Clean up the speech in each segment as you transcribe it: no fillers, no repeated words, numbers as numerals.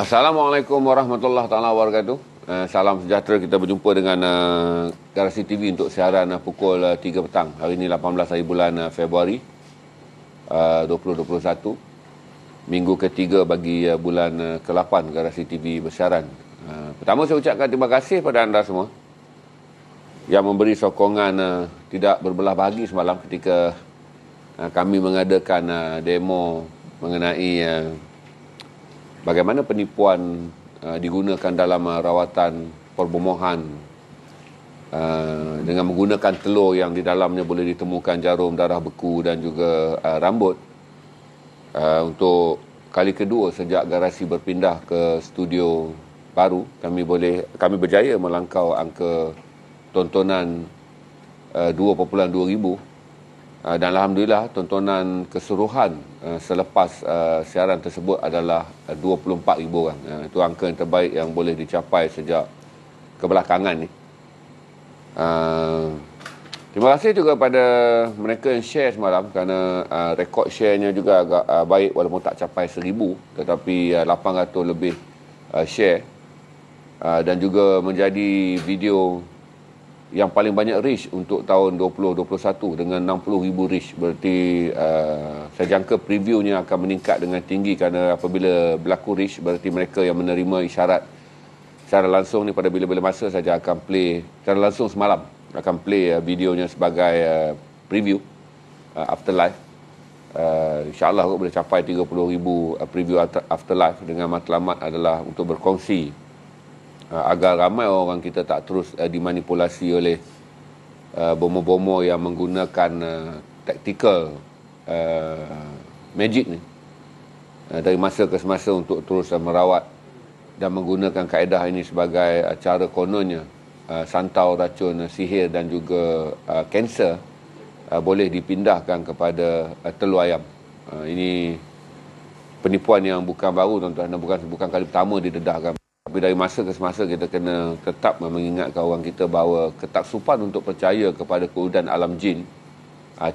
Assalamualaikum warahmatullahi taala wabarakatuh. Salam sejahtera, kita berjumpa dengan Garasi TV untuk siaran pukul 3 petang. Hari ini 18 hari bulan Februari 2021. Minggu ketiga bagi bulan ke-8 Garasi TV bersiaran. Pertama saya ucapkan terima kasih pada anda semua yang memberi sokongan tidak berbelah bagi semalam ketika kami mengadakan demo mengenai bagaimana penipuan digunakan dalam rawatan perbomohan dengan menggunakan telur yang di dalamnya boleh ditemukan jarum, darah beku dan juga rambut. Untuk kali kedua sejak Garasi berpindah ke studio baru, kami berjaya melangkau angka tontonan 2.2 ribu. Dan Alhamdulillah tontonan keseluruhan selepas siaran tersebut adalah 24,000 orang. Itu angka yang terbaik yang boleh dicapai sejak kebelakangan ni. Terima kasih juga pada mereka yang share semalam, kerana rekod share-nya juga agak baik walaupun tak capai 1,000, tetapi 800 lebih share, dan juga menjadi video yang paling banyak reach untuk tahun 2021 dengan 60,000 reach. Berarti saya jangka previewnya akan meningkat dengan tinggi, kerana apabila berlaku reach berarti mereka yang menerima isyarat secara langsung ni pada bila-bila masa saja akan play secara langsung. Semalam akan play videonya sebagai preview afterlife. InsyaAllah boleh capai 30,000 preview afterlife, dengan matlamat adalah untuk berkongsi agar ramai orang kita tak terus dimanipulasi oleh bomo-bomo yang menggunakan tactical magic ni dari masa ke semasa untuk terus merawat dan menggunakan kaedah ini sebagai cara kononnya santau racun sihir dan juga kanser boleh dipindahkan kepada telur ayam. Ini penipuan yang bukan baru, tuan-tuan, dan bukan kali pertama didedahkan. Tapi dari masa ke semasa kita kena tetap mengingatkan orang kita bahawa ketaksupan untuk percaya kepada kewujudan alam jin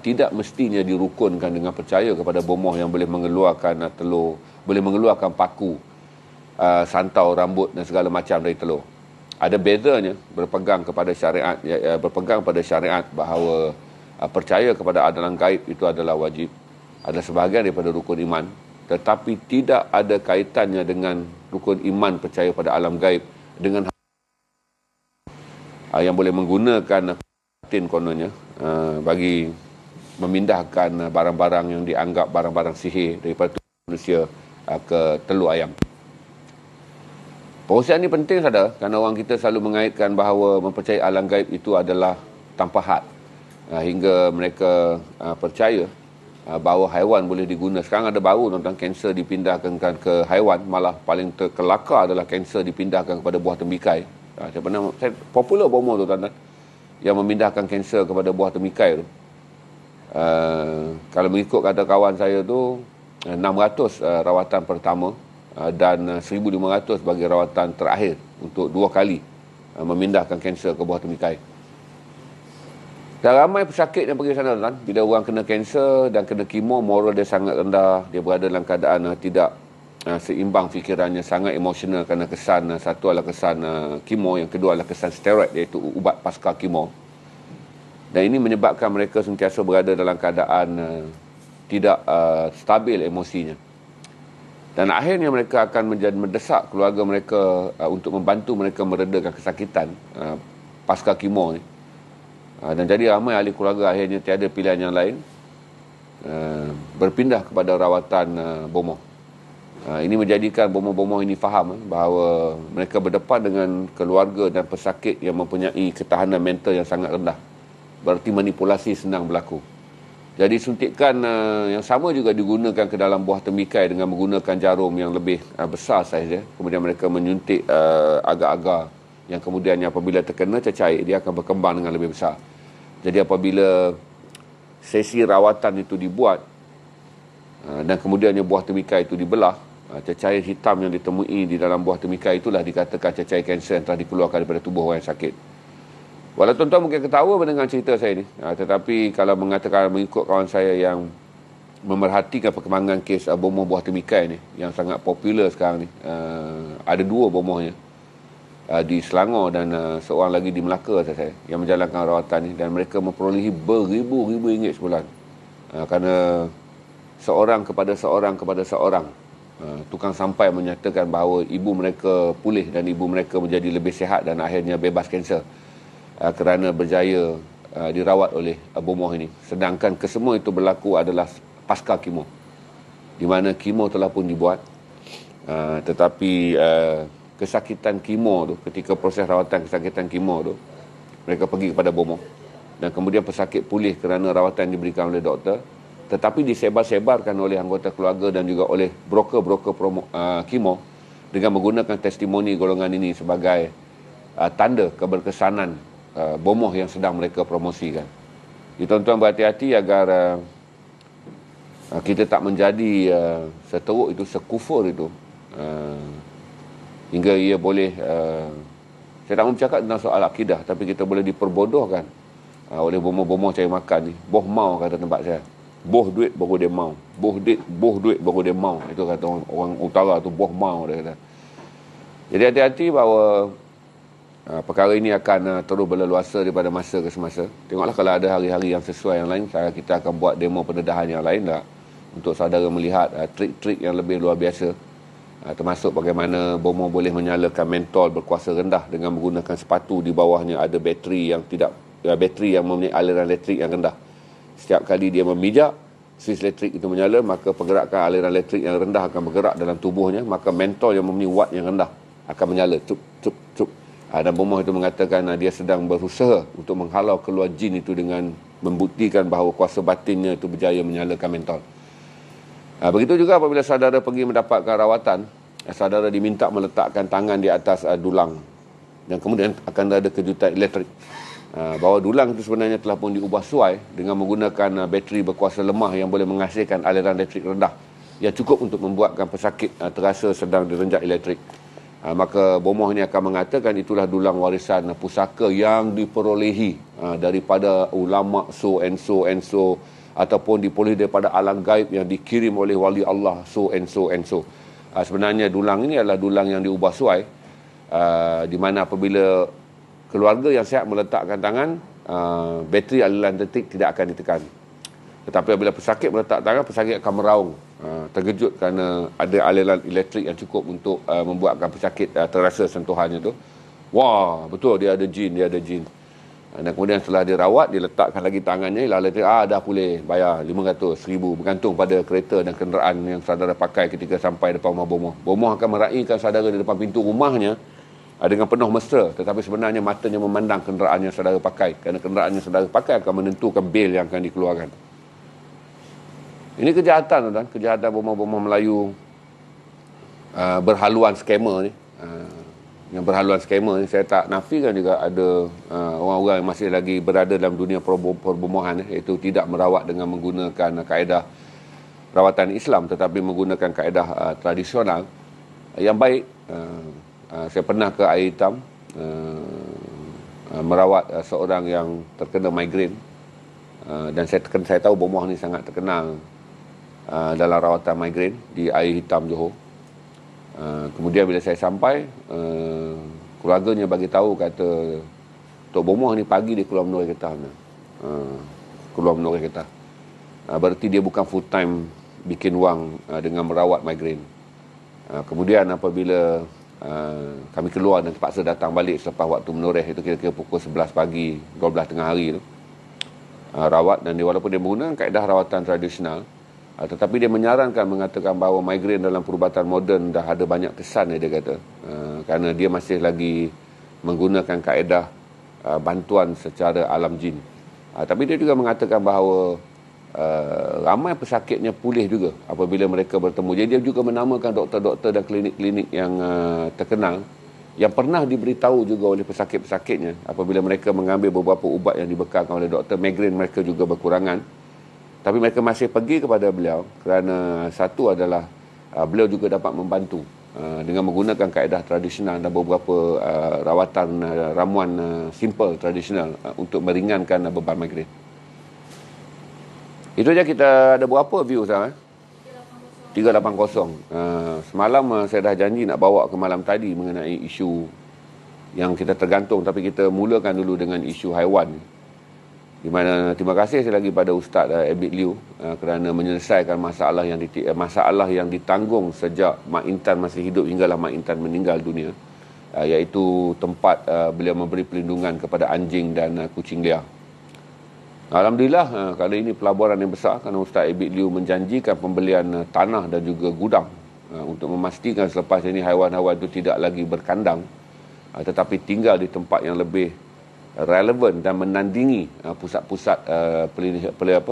tidak mestinya dirukunkan dengan percaya kepada bomoh yang boleh mengeluarkan telur, boleh mengeluarkan paku, santau rambut dan segala macam dari telur. Ada bezanya berpegang pada syariat bahawa percaya kepada alam gaib itu adalah wajib, adalah sebahagian daripada rukun iman, tetapi tidak ada kaitannya dengan rukun iman percaya pada alam gaib dengan yang boleh menggunakan batin kononnya bagi memindahkan barang-barang yang dianggap barang-barang sihir daripada manusia ke telur ayam. Perkongsian ini penting saudara, kerana orang kita selalu mengaitkan bahawa mempercayai alam gaib itu adalah tanpa had, hingga mereka percaya bahawa haiwan boleh diguna. Sekarang ada baru tentang kanser dipindahkan ke haiwan, malah paling terkelakar adalah kanser dipindahkan kepada buah tembikai. Saya popular bomo tu, tuan-tuan, yang memindahkan kanser kepada buah tembikai tu. Kalau mengikut kata kawan saya tu, 600 rawatan pertama dan 1,500 bagi rawatan terakhir untuk 2 kali memindahkan kanser ke buah tembikai. Dan ramai pesakit yang pergi sana, kan? Bila orang kena kanser dan kena kemo, moral dia sangat rendah. Dia berada dalam keadaan tidak seimbang fikirannya, sangat emosional kerana kesan, satu adalah kesan kemo, yang kedua adalah kesan steroid, iaitu ubat pasca kemo. Dan ini menyebabkan mereka sentiasa berada dalam keadaan tidak stabil emosinya. Dan akhirnya mereka akan menjadi mendesak keluarga mereka untuk membantu mereka meredakan kesakitan pasca kemo ni. Dan jadi ramai ahli keluarga akhirnya tiada pilihan yang lain, berpindah kepada rawatan bomoh. Ini menjadikan bomoh-bomoh ini faham bahawa mereka berdepan dengan keluarga dan pesakit yang mempunyai ketahanan mental yang sangat rendah. Berarti manipulasi senang berlaku. Jadi suntikan yang sama juga digunakan ke dalam buah tembikai dengan menggunakan jarum yang lebih besar saiznya. Kemudian mereka menyuntik agar-agar yang kemudiannya apabila terkena cecair, dia akan berkembang dengan lebih besar. Jadi apabila sesi rawatan itu dibuat dan kemudiannya buah tembikai itu dibelah, cecair hitam yang ditemui di dalam buah tembikai itulah dikatakan cecair kanser yang telah dikeluarkan daripada tubuh orang yang sakit. Walau tuan-tuan mungkin ketawa mendengar cerita saya ni, tetapi kalau mengatakan mengikut kawan saya yang memerhatikan perkembangan kes bomoh buah temikai ni yang sangat popular sekarang ni. Ada 2 bomohnya di Selangor dan seorang lagi di Melaka saya yang menjalankan rawatan ni, dan mereka memperolehi beribu-ribu ringgit sebulan. Kerana seorang kepada seorang tukang sampai menyatakan bahawa ibu mereka pulih dan ibu mereka menjadi lebih sihat dan akhirnya bebas kanser kerana berjaya dirawat oleh bomoh ini. Sedangkan kesemua itu berlaku adalah pasca kemo, di mana kemo telah pun dibuat, tetapi kesakitan kemo tu, ketika proses rawatan kesakitan kemo tu, mereka pergi kepada bomoh, dan kemudian pesakit pulih kerana rawatan diberikan oleh doktor, tetapi disebar-sebarkan oleh anggota keluarga dan juga oleh broker-broker kemo dengan menggunakan testimoni golongan ini sebagai tanda keberkesanan bomoh yang sedang mereka promosikan. Jadi tuan-tuan berhati-hati agar kita tak menjadi seteruk itu, sekufur itu, hingga ia boleh, saya tak mahu bercakap tentang soal akidah, tapi kita boleh diperbodohkan oleh bomoh-bomoh cari makan ni. Boh mau, kata tempat saya. Boh duit baru dia mau. Boh duit baru dia mau. Itu kata orang utara tu, boh mau, dia kata. Jadi hati-hati bahawa perkara ini akan terus berleluasa daripada masa ke semasa. Tengoklah kalau ada hari-hari yang sesuai yang lain, kita akan buat demo pendedahan yang lain lah, untuk saudara melihat trik-trik yang lebih luar biasa, termasuk bagaimana bomoh boleh menyalakan mentol berkuasa rendah dengan menggunakan sepatu di bawahnya ada bateri yang mempunyai aliran elektrik yang rendah. Setiap kali dia memijak, switch elektrik itu menyala, maka pergerakan aliran elektrik yang rendah akan bergerak dalam tubuhnya, maka mentol yang mempunyai watt yang rendah akan menyala, cup cup cup. Dan bomoh itu mengatakan dia sedang berusaha untuk menghalau keluar jin itu dengan membuktikan bahawa kuasa batinnya itu berjaya menyalakan mentol. Begitu juga apabila saudara pergi mendapatkan rawatan, saudara diminta meletakkan tangan di atas dulang, dan kemudian akan ada kejutan elektrik. Bahawa dulang itu sebenarnya telah pun diubah suai dengan menggunakan bateri berkuasa lemah yang boleh menghasilkan aliran elektrik rendah yang cukup untuk membuatkan pesakit terasa sedang direnjak elektrik. Maka bomoh ini akan mengatakan itulah dulang warisan pusaka yang diperolehi daripada ulama so and so and so, ataupun diperoleh daripada alam gaib yang dikirim oleh wali Allah so and so and so. Sebenarnya dulang ini adalah dulang yang diubah suai, di mana apabila keluarga yang sihat meletakkan tangan, bateri aliran elektrik tidak akan ditekan. Tetapi apabila pesakit meletak tangan, pesakit akan meraung, terkejut kerana ada aliran elektrik yang cukup untuk membuatkan pesakit terasa sentuhannya tu. Wah, betul dia ada jin. Dan kemudian setelah dirawat, diletakkan lagi tangannya, elektrik, dah boleh bayar 500, 1000, bergantung pada kereta dan kenderaan yang saudara pakai ketika sampai depan rumah bomoh. Bomoh akan meraihkan saudara di depan pintu rumahnya dengan penuh mesra, tetapi sebenarnya matanya memandang kenderaan yang saudara pakai, kerana kenderaan yang saudara pakai akan menentukan bil yang akan dikeluarkan. Ini kejahatan, tuan, kejahatan bomoh-bomoh Melayu berhaluan skamer ni. Yang berhaluan skamer ni, saya tak nafikan juga ada orang-orang yang masih lagi berada dalam dunia perbomohan, iaitu tidak merawat dengan menggunakan kaedah rawatan Islam, tetapi menggunakan kaedah tradisional yang baik. Saya pernah ke Air Hitam merawat seorang yang terkena migrain, dan saya tahu bomoh ni sangat terkenal dalam rawatan migrain di Air Hitam, Johor. Kemudian bila saya sampai, keluarganya bagi tahu, kata Tok Bomoh ni pagi dia keluar menurut kereta. Keluar menurut kereta. Berarti dia bukan full time bikin wang dengan merawat migrain. Kemudian apabila kami keluar dan terpaksa datang balik selepas waktu menoreh, itu kira-kira pukul 11 pagi, 12 tengah hari tu, rawat, dan walaupun dia menggunakan kaedah rawatan tradisional, tetapi dia menyarankan, mengatakan bahawa migrain dalam perubatan moden dah ada banyak kesan, dia kata, kerana dia masih lagi menggunakan kaedah bantuan secara alam jin. Tapi dia juga mengatakan bahawa ramai pesakitnya pulih juga apabila mereka bertemu. Jadi dia juga menamakan doktor-doktor dan klinik-klinik yang terkenal, yang pernah diberitahu juga oleh pesakit-pesakitnya, apabila mereka mengambil beberapa ubat yang dibekalkan oleh doktor, migrain mereka juga berkurangan. Tapi mereka masih pergi kepada beliau kerana satu adalah beliau juga dapat membantu dengan menggunakan kaedah tradisional dan beberapa rawatan ramuan simple tradisional untuk meringankan beban migrain. Itu je kita ada berapa view sekarang? 380. Semalam saya dah janji nak bawa ke malam tadi mengenai isu yang kita tergantung, tapi kita mulakan dulu dengan isu haiwan. Di mana terima kasih sekali lagi pada Ustaz Abid Liu kerana menyelesaikan masalah yang ditanggung sejak Mak Intan masih hidup hinggalah Mak Intan meninggal dunia, iaitu tempat beliau memberi perlindungan kepada anjing dan kucing liar. Alhamdulillah, kali ini pelaburan yang besar kerana Ustaz Abid Liu menjanjikan pembelian tanah dan juga gudang untuk memastikan selepas ini haiwan-haiwan itu tidak lagi berkandang, tetapi tinggal di tempat yang lebih relevan dan menandingi pusat-pusat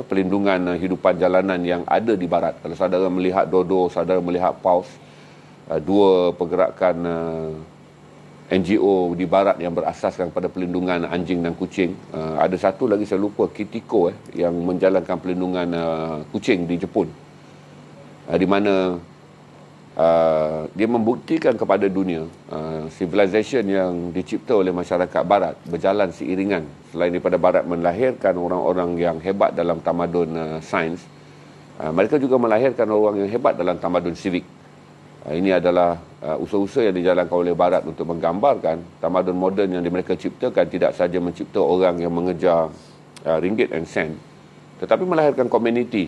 pelindungan hidupan jalanan yang ada di barat. Kalau saudara melihat Dodo, saudara melihat Paus, dua pergerakan NGO di barat yang berasaskan pada pelindungan anjing dan kucing. Ada satu lagi saya lupa, Kitiko yang menjalankan pelindungan kucing di Jepun, di mana dia membuktikan kepada dunia civilization yang dicipta oleh masyarakat barat berjalan seiringan. Selain daripada barat melahirkan orang-orang yang hebat dalam tamadun sains, mereka juga melahirkan orang yang hebat dalam tamadun civic. Ini adalah usaha-usaha yang dijalankan oleh barat untuk menggambarkan tamadun moden yang mereka ciptakan tidak saja mencipta orang yang mengejar ringgit and sen, tetapi melahirkan komuniti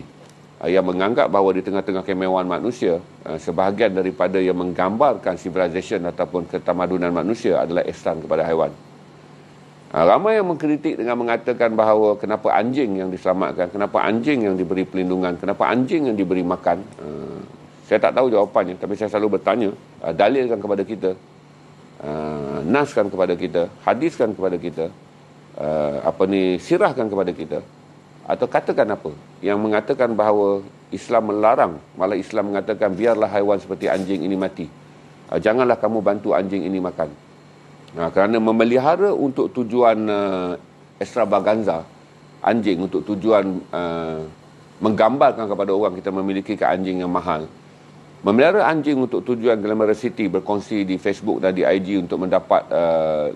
yang menganggap bahawa di tengah-tengah kemewahan manusia, sebahagian daripada yang menggambarkan civilization ataupun ketamadunan manusia adalah ihsan kepada haiwan. Ramai yang mengkritik dengan mengatakan bahawa kenapa anjing yang diselamatkan, kenapa anjing yang diberi perlindungan, kenapa anjing yang diberi makan. Saya tak tahu jawapannya, tapi saya selalu bertanya, dalilkan kepada kita, naskan kepada kita, hadiskan kepada kita, sirahkan kepada kita, atau katakan apa yang mengatakan bahawa Islam melarang, malah Islam mengatakan biarlah haiwan seperti anjing ini mati, janganlah kamu bantu anjing ini makan. Kerana memelihara untuk tujuan extravaganza anjing, untuk tujuan menggambarkan kepada orang kita memiliki anjing yang mahal, memelihara anjing untuk tujuan glamourosity, berkongsi di Facebook dan di IG untuk mendapat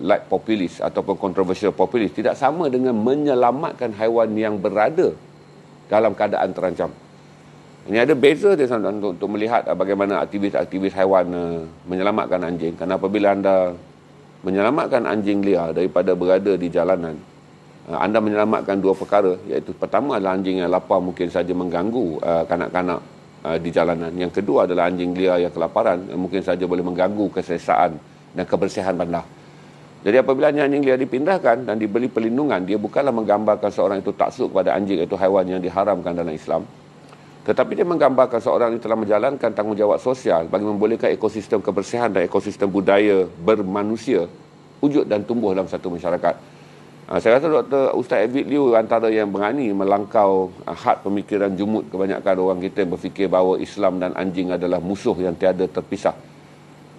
like populis ataupun controversial populis, tidak sama dengan menyelamatkan haiwan yang berada dalam keadaan terancam. Ini ada beza dia untuk melihat bagaimana aktivis-aktivis haiwan menyelamatkan anjing. Kerana apabila anda menyelamatkan anjing liar daripada berada di jalanan, anda menyelamatkan dua perkara, iaitu pertama adalah anjing yang lapar mungkin saja mengganggu kanak-kanak di jalanan. Yang kedua adalah anjing liar yang kelaparan mungkin saja boleh mengganggu keselesaan dan kebersihan bandar. Jadi apabila anjing liar dipindahkan dan diberi perlindungan, dia bukanlah menggambarkan seorang itu taksub kepada anjing, iaitu haiwan yang diharamkan dalam Islam, tetapi dia menggambarkan seorang itu telah menjalankan tanggungjawab sosial bagi membolehkan ekosistem kebersihan dan ekosistem budaya bermanusia wujud dan tumbuh dalam satu masyarakat. Saya rasa Ustaz Abid Liu antara yang berani melangkau had pemikiran jumud kebanyakan orang kita yang berfikir bahawa Islam dan anjing adalah musuh yang tiada terpisah.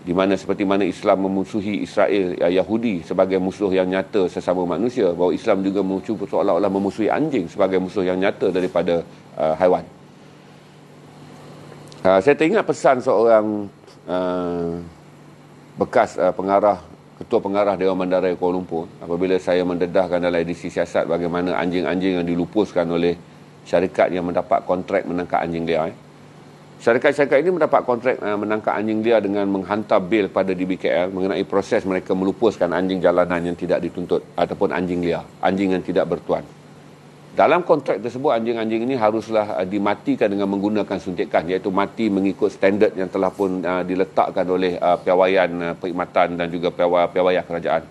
Di mana seperti mana Islam memusuhi Israel, Yahudi sebagai musuh yang nyata sesama manusia, bahawa Islam juga seolah-olah memusuhi anjing sebagai musuh yang nyata daripada haiwan. Saya teringat pesan seorang bekas Ketua Pengarah Dewan Bandaraya Kuala Lumpur apabila saya mendedahkan dalam edisi siasat bagaimana anjing-anjing yang dilupuskan oleh syarikat yang mendapat kontrak menangkap anjing liar. Syarikat-syarikat ini mendapat kontrak menangkap anjing liar dengan menghantar bil pada DBKL mengenai proses mereka melupuskan anjing jalanan yang tidak dituntut ataupun anjing liar, anjing yang tidak bertuan. Dalam kontrak tersebut, anjing-anjing ini haruslah dimatikan dengan menggunakan suntikan, iaitu mati mengikut standard yang telah pun diletakkan oleh piawaian perkhidmatan dan juga piawaian kerajaan.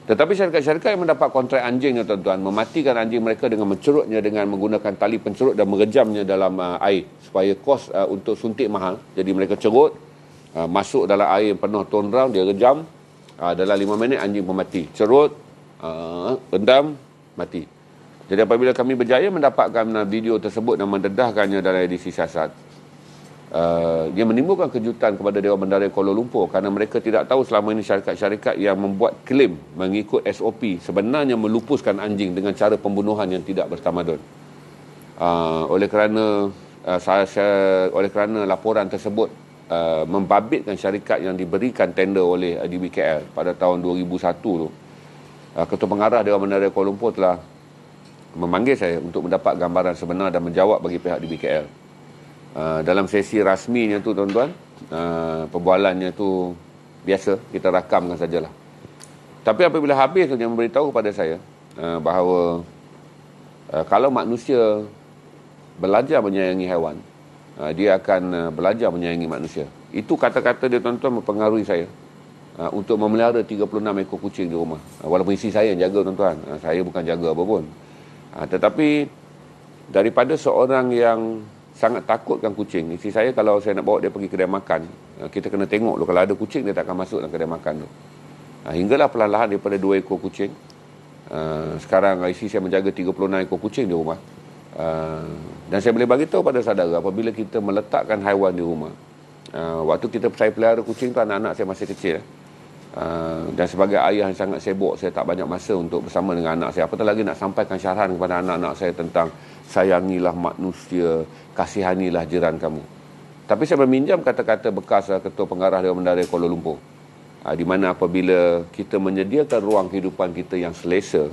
Tetapi syarikat-syarikat yang mendapat kontrak anjing, tuan-tuan, mematikan anjing mereka dengan mencerutnya dengan menggunakan tali pencerut dan merejamnya dalam air supaya kos untuk suntik mahal. Jadi mereka cerut, masuk dalam air yang penuh tone round, dia rejam, dalam 5 minit anjing pun mati. Cerut, rendam, mati. Jadi apabila kami berjaya mendapatkan video tersebut dan mendedahkannya dalam edisi siasat, dia menimbulkan kejutan kepada Dewan Bandaraya Kuala Lumpur kerana mereka tidak tahu selama ini syarikat-syarikat yang membuat klaim mengikut SOP sebenarnya melupuskan anjing dengan cara pembunuhan yang tidak bertamadun. Oleh kerana laporan tersebut membabitkan syarikat yang diberikan tender oleh DBKL pada tahun 2001 tu, Ketua Pengarah Dewan Bandaraya Kuala Lumpur telah memanggil saya untuk mendapat gambaran sebenar dan menjawab bagi pihak DBKL. Dalam sesi rasminya tu tuan-tuan, perbualannya tu biasa, kita rakamkan sajalah. Tapi apabila habis dia memberitahu kepada saya bahawa kalau manusia belajar menyayangi haiwan, dia akan belajar menyayangi manusia. Itu kata-kata dia tuan-tuan mempengaruhi saya untuk memelihara 36 ekor kucing di rumah. Walaupun isteri saya yang jaga tuan-tuan, saya bukan jaga apa pun. Tetapi daripada seorang yang sangat takutkan kucing, isteri saya kalau saya nak bawa dia pergi kedai makan, kita kena tengok dulu, kalau ada kucing dia tak akan masuk dalam kedai makan tu. Hinggalah perlahan-lahan daripada 2 ekor kucing, sekarang isteri saya menjaga 36 ekor kucing di rumah. Dan saya boleh bagi tahu pada saudara, apabila kita meletakkan haiwan di rumah, waktu saya pelihara kucing tu, anak-anak saya masih kecil, dan sebagai ayah yang sangat sibuk, saya tak banyak masa untuk bersama dengan anak saya. Apatah lagi nak sampaikan syarahan kepada anak-anak saya tentang sayangilah manusia, kasihanilah jiran kamu. Tapi saya meminjam kata-kata bekas Ketua Pengarah Dewan Mendarai Kuala Lumpur, di mana apabila kita menyediakan ruang kehidupan kita yang selesa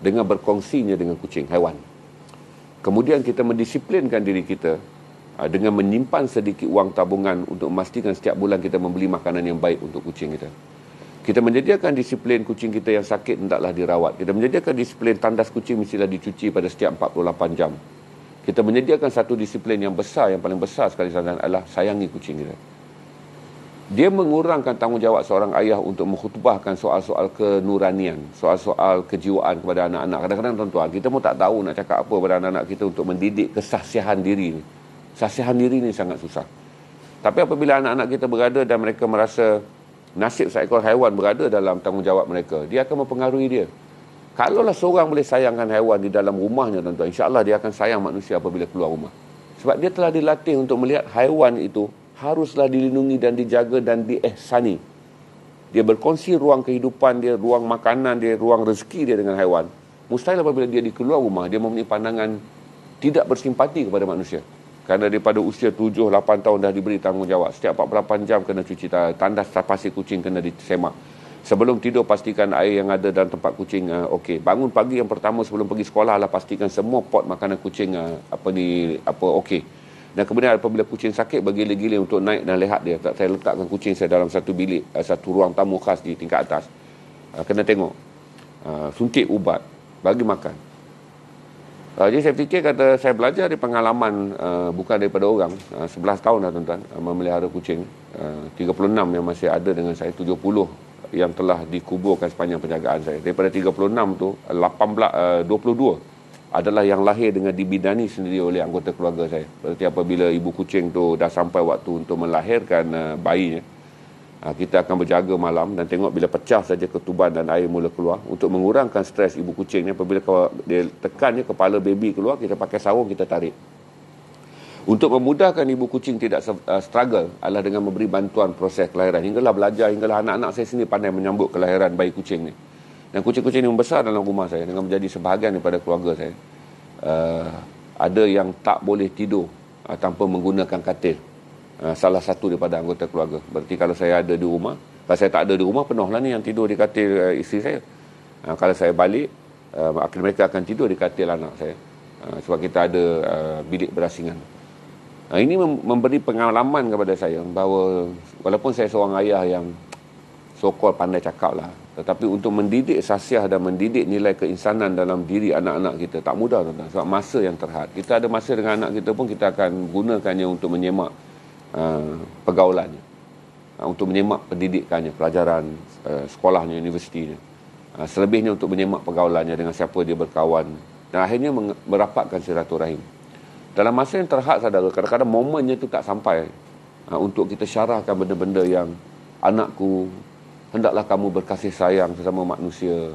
dengan berkongsinya dengan kucing, haiwan, kemudian kita mendisiplinkan diri kita dengan menyimpan sedikit wang tabungan untuk memastikan setiap bulan kita membeli makanan yang baik untuk kucing kita. Kita menyediakan disiplin kucing kita yang sakit hendaklah dirawat. Kita menyediakan disiplin tandas kucing mestilah dicuci pada setiap 48 jam. Kita menyediakan satu disiplin yang besar, yang paling besar sekali adalah sayangi kucing kita. Dia mengurangkan tanggungjawab seorang ayah untuk mengkhutbahkan soal-soal kenuranian, soal-soal kejiwaan kepada anak-anak. Kadang-kadang tuan-tuan, kita pun tak tahu nak cakap apa kepada anak-anak kita untuk mendidik kesahsiahan diri ni. Sahsiahan diri ni sangat susah. Tapi apabila anak-anak kita berada dan mereka merasa nasib seekor haiwan berada dalam tanggungjawab mereka, dia akan mempengaruhi dia. Kalaulah seorang boleh sayangkan haiwan di dalam rumahnya, tuan-tuan, insya-Allah dia akan sayang manusia apabila keluar rumah. Sebab dia telah dilatih untuk melihat haiwan itu haruslah dilindungi dan dijaga dan diihsani. Dia berkongsi ruang kehidupan dia, ruang makanan dia, ruang rezeki dia dengan haiwan. Mustahil apabila dia di keluar rumah, dia mempunyai pandangan tidak bersimpati kepada manusia. Kerana daripada usia 7-8 tahun dah diberi tanggungjawab. Setiap 48 jam kena cuci tandas pasir kucing kena disemak. Sebelum tidur pastikan air yang ada dalam tempat kucing okey. Bangun pagi yang pertama sebelum pergi sekolah lah pastikan semua pot makanan kucing okey. Dan kemudian apabila kucing sakit, bergila-gila untuk naik dan lehat dia. Saya letakkan kucing saya dalam satu bilik, satu ruang tamu khas di tingkat atas. Kena tengok. Suntik ubat, bagi makan. Jadi saya fikir, kata saya belajar dari pengalaman bukan daripada orang. 11 tahun dah tuan-tuan memelihara kucing. 36 yang masih ada dengan saya, 70 yang telah dikuburkan sepanjang penjagaan saya. Daripada 36 tu 22 adalah yang lahir dengan dibidani sendiri oleh anggota keluarga saya. Berarti apabila ibu kucing tu dah sampai waktu untuk melahirkan bayinya, kita akan berjaga malam dan tengok bila pecah saja ketuban dan air mula keluar untuk mengurangkan stres ibu kucing ni. Apabila dia tekannya kepala baby keluar, kita pakai sarung, kita tarik. Untuk memudahkan ibu kucing tidak struggle adalah dengan memberi bantuan proses kelahiran. Hinggalah belajar, hinggalah anak-anak saya sendiri pandai menyambut kelahiran bayi kucing ni. Dan kucing-kucing ni membesar dalam rumah saya dengan menjadi sebahagian daripada keluarga saya. Ada yang tak boleh tidur tanpa menggunakan katil. Salah satu daripada anggota keluarga. Berarti kalau saya ada di rumah, kalau saya tak ada di rumah, penuhlah ni yang tidur di katil isteri saya. Kalau saya balik, mereka akan tidur di katil anak saya. Sebab kita ada bilik berasingan. Ini memberi pengalaman kepada saya bahawa walaupun saya seorang ayah yang so-called pandai cakap lah, tetapi untuk mendidik sasiah dan mendidik nilai keinsanan dalam diri anak-anak kita tak mudah, tuan-tuan. Sebab masa yang terhad. Kita ada masa dengan anak kita pun, kita akan gunakannya untuk menyemak pergaulannya, untuk menyemak pendidikannya, pelajaran sekolahnya, universitinya, selebihnya untuk menyemak pergaulannya, dengan siapa dia berkawan, dan akhirnya merapatkan silaturahim. Dalam masa yang terhad, saudara, kadang-kadang momennya itu tak sampai untuk kita syarahkan benda-benda yang, anakku, hendaklah kamu berkasih sayang sesama manusia,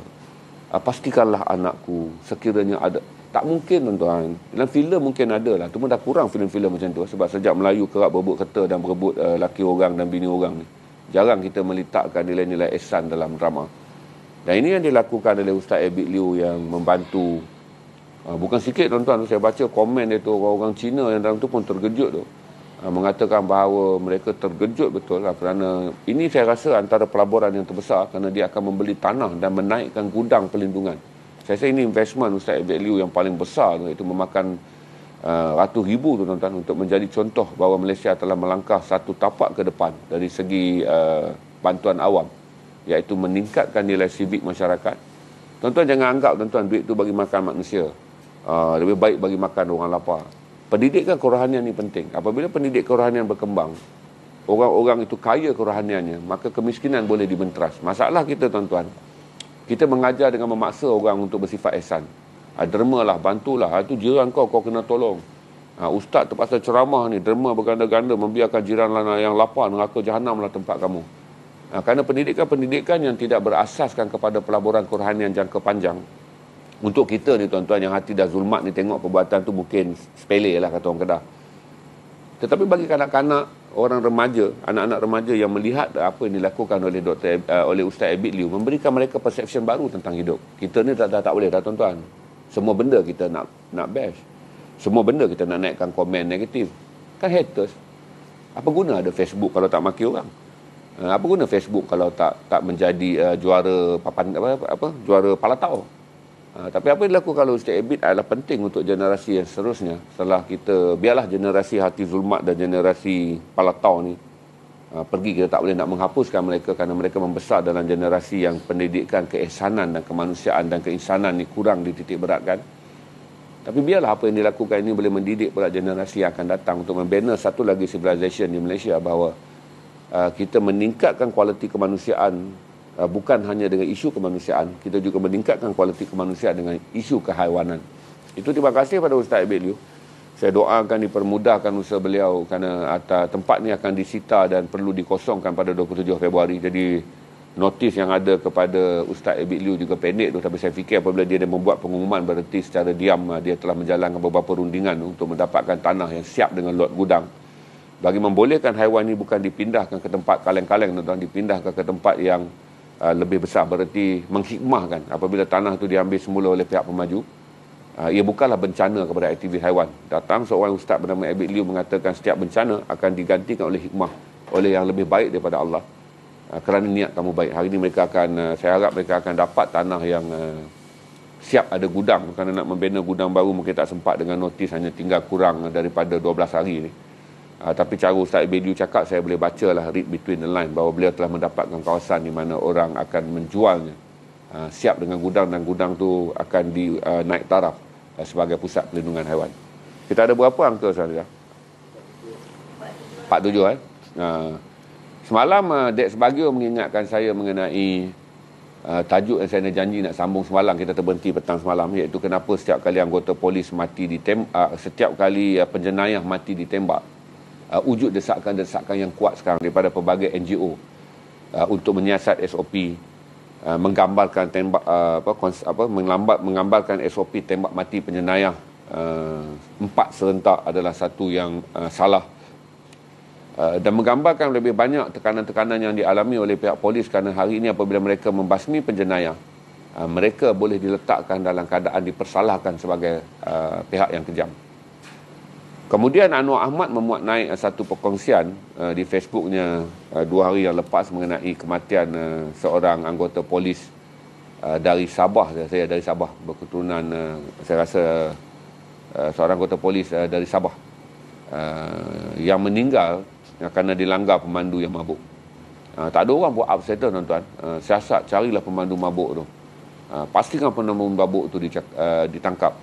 pastikanlah anakku sekiranya ada. Tak mungkin, tuan-tuan. Dalam filem mungkin ada lah. Cuma dah kurang filem-filem macam tu. Sebab sejak Melayu kerap berebut keta dan berebut laki orang dan bini orang ni, jarang kita meletakkan nilai-nilai ihsan dalam drama. Dan ini yang dilakukan oleh Ustaz Abid Liu yang membantu. Bukan sikit, tuan-tuan. Saya baca komen dia tu, orang-orang Cina yang dalam tu pun terkejut tu. Mengatakan bahawa mereka terkejut betul lah, kerana ini saya rasa antara pelaburan yang terbesar, kerana dia akan membeli tanah dan menaikkan gudang pelindungan. Saya rasa ini investment Ustaz Abid Liu yang paling besar tu, itu memakan ratus ribu tu tuan-tuan, untuk menjadi contoh bahawa Malaysia telah melangkah satu tapak ke depan dari segi bantuan awam, iaitu meningkatkan nilai civic masyarakat. Tuan-tuan jangan anggap tuan-tuan duit tu bagi makan manusia, lebih baik bagi makan orang lapar. Pendidikan kerohanian ni penting. Apabila pendidik kerohanian berkembang, orang-orang itu kaya kerohaniannya, maka kemiskinan boleh dibenteras. Masalah kita tuan-tuan, kita mengajar dengan memaksa orang untuk bersifat ihsan. Dermalah, bantulah. Itu jiran kau kena tolong. Ustaz terpaksa ceramah ni, derma berganda-ganda, membiarkan jiran yang lapar, neraka jahanamlah tempat kamu. Kerana pendidikan-pendidikan yang tidak berasaskan kepada pelaburan kerohanian jangka panjang. Untuk kita ni tuan-tuan yang hati dah zulmat ni, tengok perbuatan tu mungkin sepele lah kata orang Kedah. Tetapi bagi kanak-kanak, orang remaja, anak-anak remaja yang melihat apa yang dilakukan oleh Ustaz Abid Liu, memberikan mereka perception baru tentang hidup. Kita ni dah tak boleh dah tuan-tuan. Semua benda kita nak bash. Semua benda kita nak naikkan komen negatif. Kan haters. Apa guna ada Facebook kalau tak maki orang? Apa guna Facebook kalau tak menjadi juara juara palatau? Tapi apa yang dilakukan oleh Ustaz Abid adalah penting untuk generasi yang seterusnya. Setelah kita, biarlah generasi hati zulmat dan generasi palatau ni pergi, kita tak boleh nak menghapuskan mereka kerana mereka membesar dalam generasi yang pendidikan keihsanan dan kemanusiaan dan keinsanan ni kurang dititik beratkan. Tapi biarlah apa yang dilakukan ini boleh mendidik pula generasi yang akan datang untuk membina satu lagi civilization di Malaysia, bahawa kita meningkatkan kualiti kemanusiaan, bukan hanya dengan isu kemanusiaan, kita juga meningkatkan kualiti kemanusiaan dengan isu kehaiwanan. Itu terima kasih pada Ustaz Abid Liu. Saya doakan dipermudahkan usaha beliau kerana tempat ni akan disita dan perlu dikosongkan pada 27 Februari. Jadi notis yang ada kepada Ustaz Abid Liu juga pendek tu, tapi saya fikir apabila dia membuat pengumuman, berarti secara diam dia telah menjalankan beberapa rundingan untuk mendapatkan tanah yang siap dengan lot gudang. Bagi membolehkan haiwan ini bukan dipindahkan ke tempat kaleng-kaleng, tuan-tuan, dipindahkan ke tempat yang lebih besar, berarti menghikmahkan. Apabila tanah itu diambil semula oleh pihak pemaju, ia bukanlah bencana kepada aktivis haiwan. Datang seorang ustaz bernama Abid Liu mengatakan setiap bencana akan digantikan oleh hikmah, oleh yang lebih baik daripada Allah, kerana niat kamu baik. Hari ini mereka akan, saya harap mereka akan dapat tanah yang siap ada gudang, kerana nak membina gudang baru mungkin tak sempat dengan notis, hanya tinggal kurang daripada 12 hari ni. Tapi cara Ustaz Abid Liu cakap, saya boleh baca lah, read between the line, bahawa beliau telah mendapatkan kawasan di mana orang akan menjualnya, siap dengan gudang, dan gudang tu akan naik taraf sebagai pusat pelindungan haiwan. Kita ada berapa angka sahaja? 47 Semalam Dex Bagio mengingatkan saya mengenai tajuk yang saya janji nak sambung semalam, kita terberhenti petang semalam, iaitu kenapa setiap kali anggota polis mati setiap kali penjenayah mati ditembak, wujud desakan yang kuat sekarang daripada pelbagai NGO untuk menyiasat SOP, menggambarkan menggambarkan SOP tembak mati penjenayah 4 serentak adalah satu yang salah, dan menggambarkan lebih banyak tekanan-tekanan yang dialami oleh pihak polis, kerana hari ini apabila mereka membasmi penjenayah, mereka boleh diletakkan dalam keadaan dipersalahkan sebagai pihak yang kejam. Kemudian Anwar Ahmad memuat naik satu perkongsian di Facebooknya 2 hari yang lepas mengenai kematian seorang anggota polis dari Sabah. Saya dari Sabah, berketurunan, saya rasa seorang anggota polis dari Sabah yang meninggal kerana dilanggar pemandu yang mabuk. Tak ada orang buat upsettle, tuan-tuan. Siasat, carilah pemandu mabuk tu. Pastikan pemandu mabuk tu ditangkap.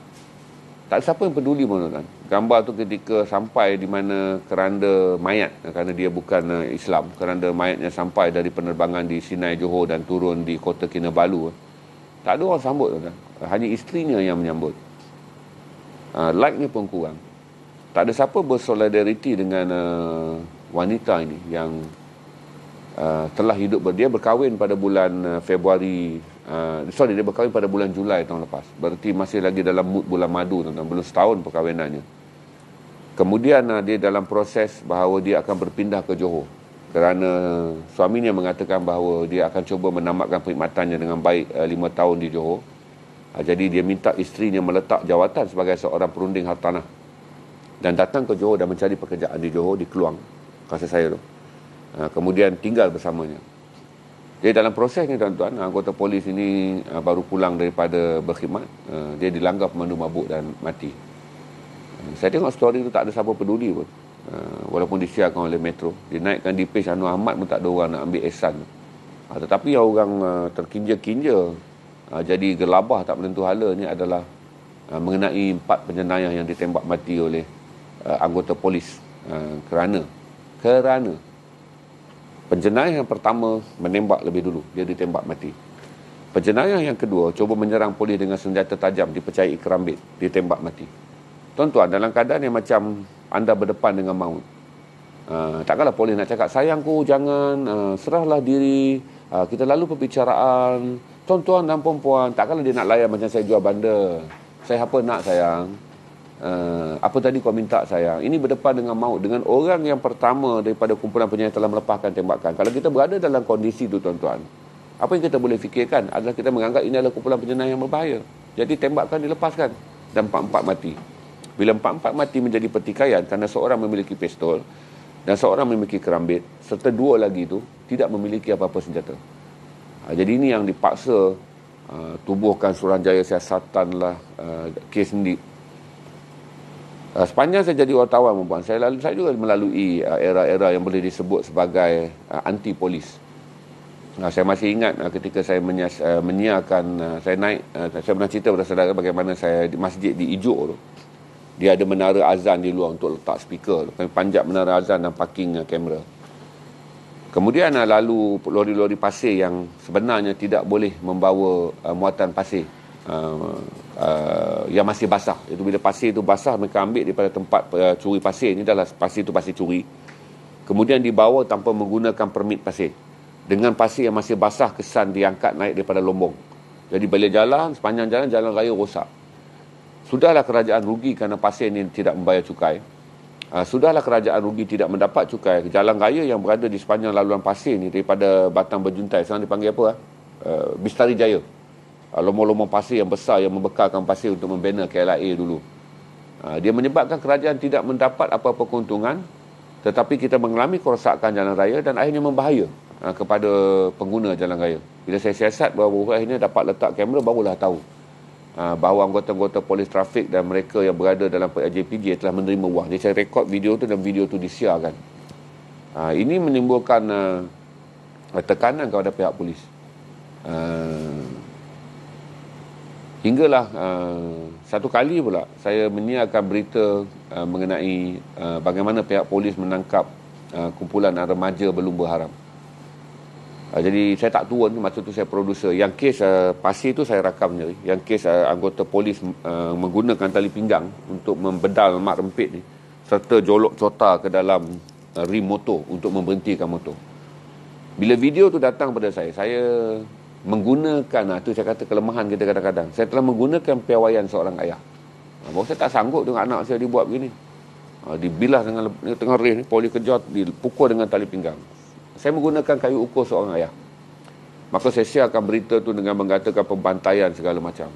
Tak ada siapa yang peduli pun, tuan-tuan. Gambar tu ketika sampai di mana keranda mayat, kerana dia bukan Islam, keranda mayatnya sampai dari penerbangan di Sinai Johor dan turun di Kota Kinabalu. Tak ada orang sambut, tuan-tuan. Hanya isterinya yang menyambut. Like-nya pun kurang. Tak ada siapa bersolidariti dengan wanita ini yang telah hidup. Dia berkahwin pada bulan dia berkahwin pada bulan Julai tahun lepas. Berarti masih lagi dalam mood bulan madu, tuan-tuan. Belum setahun perkahwinannya. Kemudian dia dalam proses bahawa dia akan berpindah ke Johor, kerana suaminya mengatakan bahawa dia akan cuba menamatkan perkhidmatannya dengan baik 5 tahun di Johor. Jadi dia minta isterinya meletak jawatan sebagai seorang perunding hartanah dan datang ke Johor dan mencari pekerjaan di Johor, di Keluang, kasih saya tu. Kemudian tinggal bersamanya. Jadi dalam proses ni tuan-tuan, anggota polis ini baru pulang daripada berkhidmat, dia dilanggar pemandu mabuk dan mati. Saya tengok story tu tak ada siapa peduli pun. Walaupun disiarkan oleh Metro, dinaikkan di page Anwar Ahmad pun tak ada orang nak ambil ihsan. Tetapi yang orang terkinja-kinja, jadi gelabah tak menentu hala ni adalah mengenai 4 penjenayah yang ditembak mati oleh anggota polis. Kerana penjenayah yang pertama menembak lebih dulu, dia ditembak mati. Penjenayah yang kedua cuba menyerang polis dengan senjata tajam, dipercayai kerambit, ditembak mati. Tuan-tuan, dalam keadaan yang macam anda berdepan dengan maut, takkanlah polis nak cakap, sayangku jangan, serahlah diri, kita lalu perbicaraan, tuan-tuan dan perempuan. Takkanlah dia nak layan macam saya jual banda, saya apa nak sayang, apa tadi kau minta sayang. Ini berdepan dengan maut, dengan orang yang pertama daripada kumpulan penjenayah telah melepaskan tembakan. Kalau kita berada dalam kondisi itu tuan-tuan, apa yang kita boleh fikirkan adalah kita menganggap ini adalah kumpulan penjenayah yang berbahaya. Jadi tembakan dilepaskan dan 4-4 mati. Bila 4-4 mati menjadi pertikaian kerana seorang memiliki pistol dan seorang memiliki kerambit, serta 2 lagi itu tidak memiliki apa-apa senjata. Jadi ini yang dipaksa tubuhkan Suruhanjaya Siasatan lah, kes ni. Sepanjang saya jadi wartawan, saya juga melalui era-era yang boleh disebut sebagai anti polis. Saya masih ingat ketika saya menyiarkan, saya naik, saya pernah cerita kepada saudara bagaimana saya di masjid di Ijuk tu. Dia ada menara azan di luar untuk letak speaker. Kami panjat menara azan dan parking kamera. Kemudian lalu lori-lori pasir yang sebenarnya tidak boleh membawa muatan pasir yang masih basah. Itu bila pasir itu basah, mereka ambil daripada tempat curi pasir. Ini adalah pasir itu pasir curi. Kemudian dibawa tanpa menggunakan permit pasir. Dengan pasir yang masih basah, kesan diangkat naik daripada lombong. Jadi bila jalan, sepanjang jalan raya rosak. Sudahlah kerajaan rugi kerana pasir ini tidak membayar cukai. Sudahlah kerajaan rugi tidak mendapat cukai. Jalan raya yang berada di sepanjang laluan pasir ni, daripada Batang Berjuntai, sekarang dipanggil apa? Bistari Jaya. Lomong-lomong pasir yang besar yang membekalkan pasir untuk membina KLIA dulu. Dia menyebabkan kerajaan tidak mendapat apa-apa keuntungan, tetapi kita mengalami kerosakan jalan raya dan akhirnya membahaya kepada pengguna jalan raya. Bila saya siasat, baru akhirnya dapat letak kamera, barulah tahu bahawa anggota-anggota polis trafik dan mereka yang berada dalam JPJ telah menerima wang. Jadi saya rekod video tu dan video tu disiarkan. Ini menimbulkan tekanan kepada pihak polis. Hinggalah satu kali pula saya menyiarkan berita mengenai bagaimana pihak polis menangkap kumpulan remaja berlumba haram. Jadi saya tak turun, masa tu saya producer. Yang kes pasir tu saya rakam je. Yang kes anggota polis menggunakan tali pinggang untuk membedal mak rempit ni, serta jolok cota ke dalam rim motor untuk memberhentikan motor. Bila video tu datang pada saya menggunakan, tu saya kata kelemahan kita kadang-kadang, saya telah menggunakan piawaian seorang ayah. Bahawa saya tak sanggup tengok anak saya dibuat begini. Dibilas dengan tengah race ni, polis kejar, dipukul dengan tali pinggang. Saya menggunakan kayu ukur seorang ayah. Maka saya siarkan berita tu dengan mengatakan pembantaian segala macam.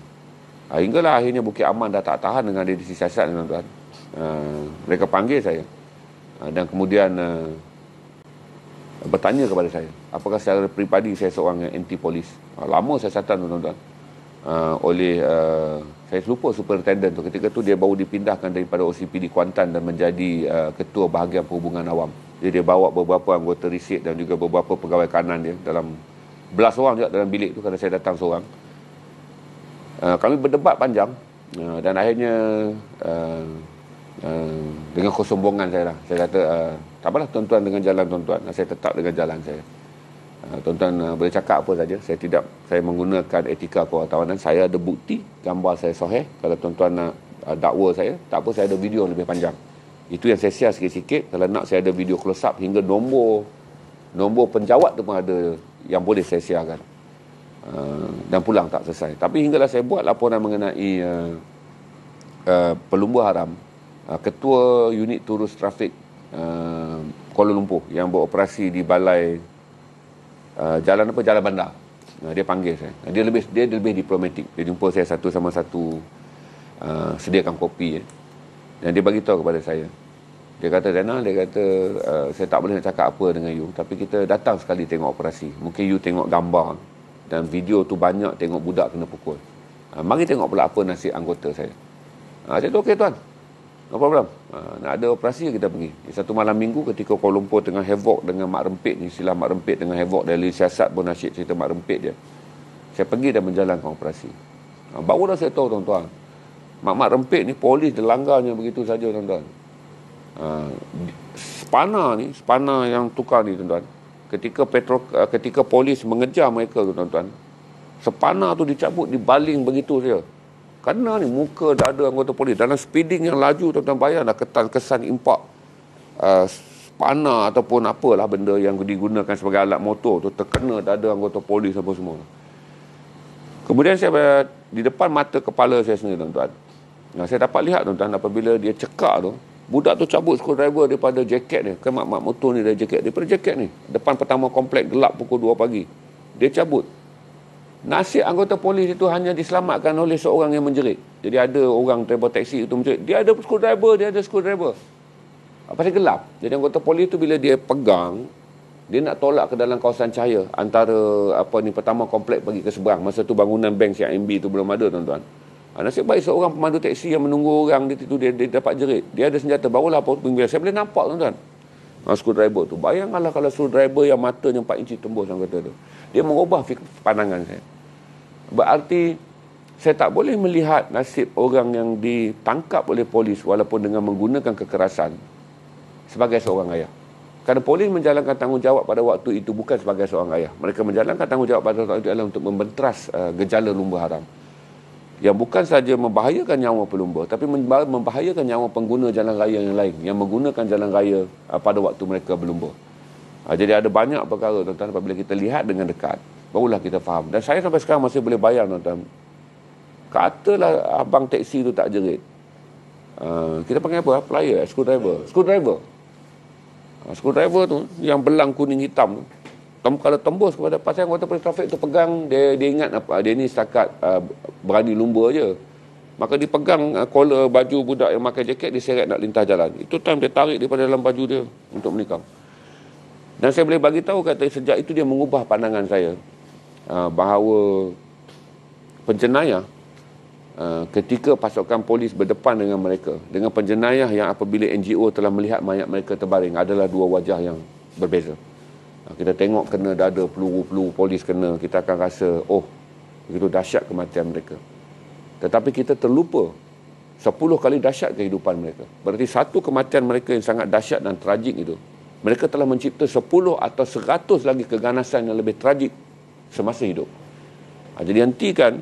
Hinggalah akhirnya Bukit Aman dah tak tahan dengan edisi siasat, tuan-tuan. Mereka panggil saya. Dan kemudian bertanya kepada saya, apakah secara peribadi saya seorang yang anti polis. Lama siasatan, tuan-tuan. Oleh saya lupa superintendent tu. Ketika tu dia baru dipindahkan daripada OCPD Kuantan dan menjadi ketua bahagian perhubungan awam. Jadi dia bawa beberapa anggota riset dan juga beberapa pegawai kanan dia, dalam belas orang juga dalam bilik tu, kerana saya datang seorang. Kami berdebat panjang dan akhirnya dengan kesombongan saya lah, saya kata tak apalah tuan-tuan dengan jalan tuan-tuan. Saya tetap dengan jalan saya. Tuan-tuan boleh cakap apa saja, saya menggunakan etika kewartawanan. Saya ada bukti gambar saya sahih. Kalau tuan-tuan nak dakwa saya, tak apa, saya ada video lebih panjang. Itu yang saya share sikit-sikit. Kalau nak, saya ada video close up hingga nombor penjawat tu pun ada yang boleh saya siarkan. Dan pulang tak selesai. Tapi hinggalah saya buat laporan mengenai pelumba haram, ketua unit turus trafik Kuala Lumpur yang beroperasi di balai Jalan Bandar. Dia panggil saya. Dia lebih diplomatik. Dia jumpa saya satu sama satu, sediakan kopi. Dan dia bagi tahu kepada saya, Dia kata, Zainal, dia kata, saya tak boleh nak cakap apa dengan you, tapi kita datang sekali tengok operasi. Mungkin you tengok gambar dan video tu banyak tengok budak kena pukul. Mari tengok pula apa nasib anggota saya. Saya kata, okey tuan, no problem. Nak ada operasi, kita pergi. Satu malam minggu ketika Kuala Lumpur tengah havoc dengan Mak Rempit ni, istilah Mak Rempit dengan havoc dari siasat pun nasyid cerita Mak Rempit je. Saya pergi dan menjalankan operasi. Barulah saya tahu, tuan-tuan, Mak Rempit ni polis dia langgarnya begitu saja, tuan-tuan. Spana yang tukar ni, tuan-tuan, ketika polis mengejar mereka, tuan-tuan, spana tu dicabut, dibaling begitu saja. Kerana ni muka dada anggota polis dalam speeding yang laju, tuan-tuan, bayar dah kesan impak spana ataupun apalah benda yang digunakan sebagai alat motor tu terkena dada anggota polis apa semua. Kemudian saya di depan mata kepala saya sendiri, tuan-tuan, saya dapat lihat, tuan-tuan, apabila dia cekak tu, budak tu cabut screwdriver daripada jaket dia. Kan mak motor ni dari jaket, daripada jaket ni. Depan pertama komplek gelap pukul 2 pagi. Dia cabut. Nasib anggota polis itu hanya diselamatkan oleh seorang yang menjerit. Jadi ada orang driver taksi itu menjerit, dia ada screwdriver. Pasal gelap. Jadi anggota polis itu bila dia pegang, dia nak tolak ke dalam kawasan cahaya antara pertama komplek pergi ke seberang. Masa tu bangunan bank CIMB tu belum ada, tuan-tuan. Nasib baik seorang pemandu teksi yang menunggu orang di situ, dia dapat jerit. Dia ada senjata, barulah saya boleh nampak, tuan-tuan, screwdriver tu. Bayangkanlah kalau screwdriver yang matanya 4 inci tembus, orang kata tu. Dia mengubah pandangan saya. Berarti saya tak boleh melihat nasib orang yang ditangkap oleh polis walaupun dengan menggunakan kekerasan sebagai seorang ayah. Kerana polis menjalankan tanggungjawab pada waktu itu bukan sebagai seorang ayah. Mereka menjalankan tanggungjawab pada waktu itu adalah untuk membenteras gejala lumba haram. Yang bukan saja membahayakan nyawa pelumba, tapi membahayakan nyawa pengguna jalan raya yang lain yang menggunakan jalan raya pada waktu mereka berlumba. Jadi ada banyak perkara, tuan-tuan, apabila kita lihat dengan dekat, barulah kita faham. Dan saya sampai sekarang masih boleh bayang, tuan-tuan, katalah abang teksi tu tak jerit. Kita panggil apa? Plier, screwdriver tu yang belang kuning hitam tu, kalau tembus kepada pasal anggota polis trafik tu pegang, dia ingat apa, dia ni setakat berani lumba je, maka dia pegang collar baju budak yang pakai jaket, dia seret nak lintas jalan. Itu time dia tarik daripada dalam baju dia untuk menikam. Dan saya boleh bagi tahu, kata sejak itu dia mengubah pandangan saya bahawa penjenayah ketika pasukan polis berdepan dengan mereka, dengan penjenayah yang apabila NGO telah melihat mayat mereka terbaring, adalah dua wajah yang berbeza. Kita tengok kena dada, peluru polis kena, kita akan rasa, oh, begitu dahsyat kematian mereka. Tetapi kita terlupa 10 kali dahsyat kehidupan mereka. Berarti satu kematian mereka yang sangat dahsyat dan tragik itu, mereka telah mencipta 10 atau 100 lagi keganasan yang lebih tragik semasa hidup. Jadi hentikan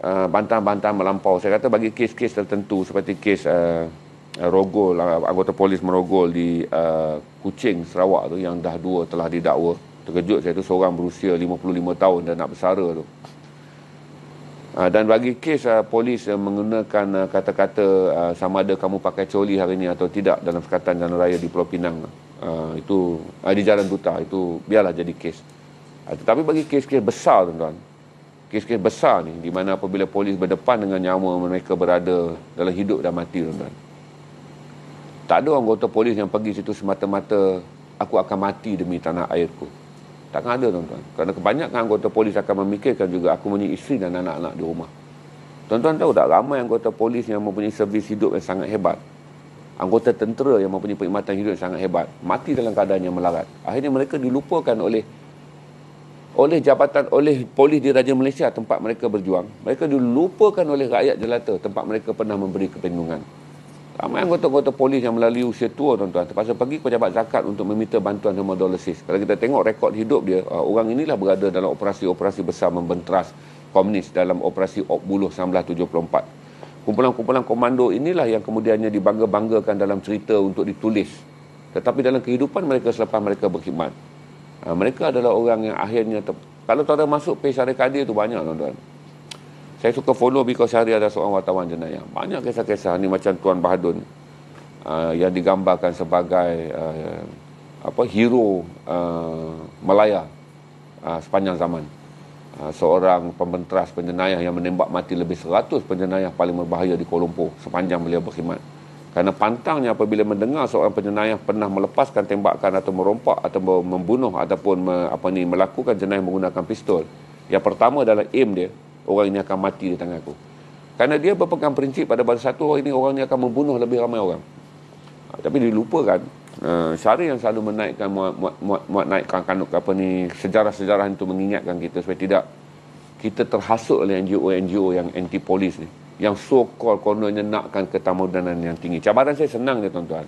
bantahan-bantahan melampau. Saya kata bagi kes-kes tertentu seperti kes rogol, anggota polis merogol di Kuching, Sarawak tu, yang dah 2 telah didakwa. Terkejut saya tu, seorang berusia 55 tahun dan nak bersara tu. Dan bagi kes polis menggunakan kata-kata sama ada kamu pakai coli hari ini atau tidak dalam sekatan jalan raya di Pulau Pinang, itu di Jalan Duta, itu biarlah jadi kes. Tetapi bagi kes-kes besar, tuan-tuan, kes-kes besar ni, di mana apabila polis berdepan dengan nyawa mereka berada dalam hidup dan mati, tuan-tuan, tak ada anggota polis yang pergi situ semata-mata aku akan mati demi tanah airku. Takkan ada, tuan-tuan. Kerana kebanyakan anggota polis akan memikirkan juga aku punya isteri dan anak-anak di rumah. Tuan-tuan tahu tak, ramai anggota polis yang mempunyai servis hidup yang sangat hebat, anggota tentera yang mempunyai perkhidmatan hidup yang sangat hebat, mati dalam keadaan yang melarat. Akhirnya mereka dilupakan oleh jabatan, oleh polis di Raja Malaysia tempat mereka berjuang. Mereka dilupakan oleh rakyat jelata tempat mereka pernah memberi perlindungan. Ramai anggota-anggota polis yang melalui usia tua, tuan-tuan, terpaksa pergi ke pejabat zakat untuk meminta bantuan $5. Kalau kita tengok rekod hidup dia, orang inilah berada dalam operasi-operasi besar membenteras komunis dalam operasi Op Buluh 1974. Kumpulan-kumpulan komando inilah yang kemudiannya dibangga-banggakan dalam cerita untuk ditulis. Tetapi dalam kehidupan mereka selepas mereka berkhidmat, mereka adalah orang yang akhirnya kalau tuan-tuan masuk page Syahrir Kadir tu banyak, tuan-tuan. Saya suka follow because Syahrir ada seorang wartawan jenayah. Banyak kisah-kisah ni macam Tuan Bahadun yang digambarkan sebagai hero Melaya sepanjang zaman. Seorang pembenteras penjenayah yang menembak mati lebih 100 penjenayah paling berbahaya di Kuala Lumpur sepanjang beliau berkhidmat. Kerana pantangnya apabila mendengar seorang penjenayah pernah melepaskan tembakan atau merompak atau membunuh ataupun melakukan jenayah menggunakan pistol, yang pertama adalah aim dia, orang ini akan mati di tangan aku. Kerana dia berpegang prinsip pada satu, orang ini akan membunuh lebih ramai orang. Tapi dilupakan, Syahrir yang selalu menaikkan naikkan sejarah-sejarah itu mengingatkan kita supaya tidak kita terhasut oleh NGO yang anti polis ni, yang so-called kononnya nakkan ketamadunan yang tinggi. Cabaran saya senang dia, tuan-tuan.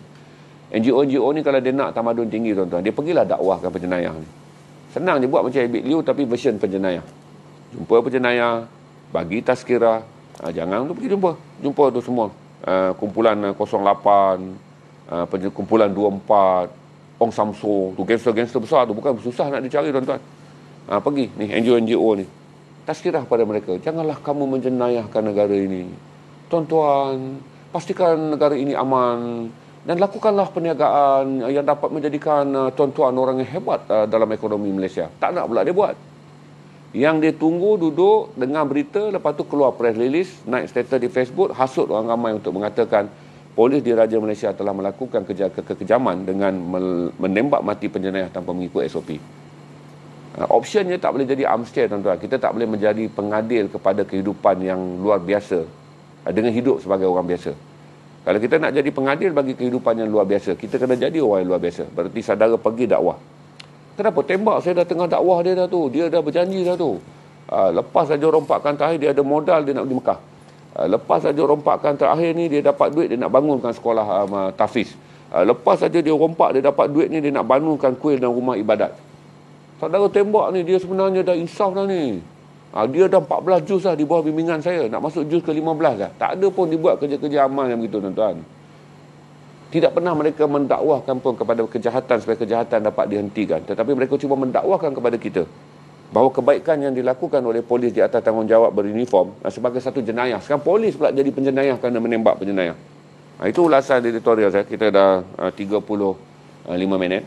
NGO ni kalau dia nak tamadun tinggi, tuan-tuan, dia pergilah dakwahkan penjenayah ni. Senang dia buat macam Abid Liu tapi version penjenayah. Jumpa penjenayah, bagi tazkirah, jangan tu pergi jumpa tu semua. Kumpulan 08, kumpulan 24, Ong Samso, tu gangster-gangster besar tu, bukan susah nak dicari, tuan-tuan. Pergi ni NGO ni, tazkirah pada mereka, janganlah kamu menjenayahkan negara ini, tuan-tuan, pastikan negara ini aman dan lakukanlah perniagaan yang dapat menjadikan tuan-tuan orang yang hebat dalam ekonomi Malaysia. Tak nak pula dia buat. Yang dia tunggu duduk dengar berita, lepas tu keluar press release, naik status di Facebook, hasut orang ramai untuk mengatakan polis di Raja Malaysia telah melakukan kekejaman dengan menembak mati penjenayah tanpa mengikut SOP. Optionnya tak boleh jadi armchair, tuan-tuan. Kita tak boleh menjadi pengadil kepada kehidupan yang luar biasa dengan hidup sebagai orang biasa. Kalau kita nak jadi pengadil bagi kehidupan yang luar biasa, kita kena jadi orang yang luar biasa. Berarti saudara pergi dakwah. Kenapa? Tembak saya dah tengah dakwah dia dah tu. Dia dah berjanji dah tu. Lepas saja rompakan terakhir, dia ada modal, dia nak pergi Mekah. Lepas saja rompakan terakhir ni, dia dapat duit, dia nak bangunkan sekolah tahfiz. Lepas saja dia rompak, dia dapat duit ni, dia nak bangunkan kuil dan rumah ibadat. Saudara tembak ni, dia sebenarnya dah insaf dah ni. Dia dah 14 juz dah di bawah bimbingan saya. Nak masuk juz ke-15 dah. Tak ada pun dibuat kerja-kerja amal yang begitu, tuan-tuan. Tidak pernah mereka mendakwahkan pun kepada kejahatan supaya kejahatan dapat dihentikan. Tetapi mereka cuba mendakwahkan kepada kita bahawa kebaikan yang dilakukan oleh polis di atas tanggungjawab beruniform sebagai satu jenayah. Sekarang polis pula jadi penjenayah kerana menembak penjenayah. Itu ulasan editorial saya. Kita dah 35 minit.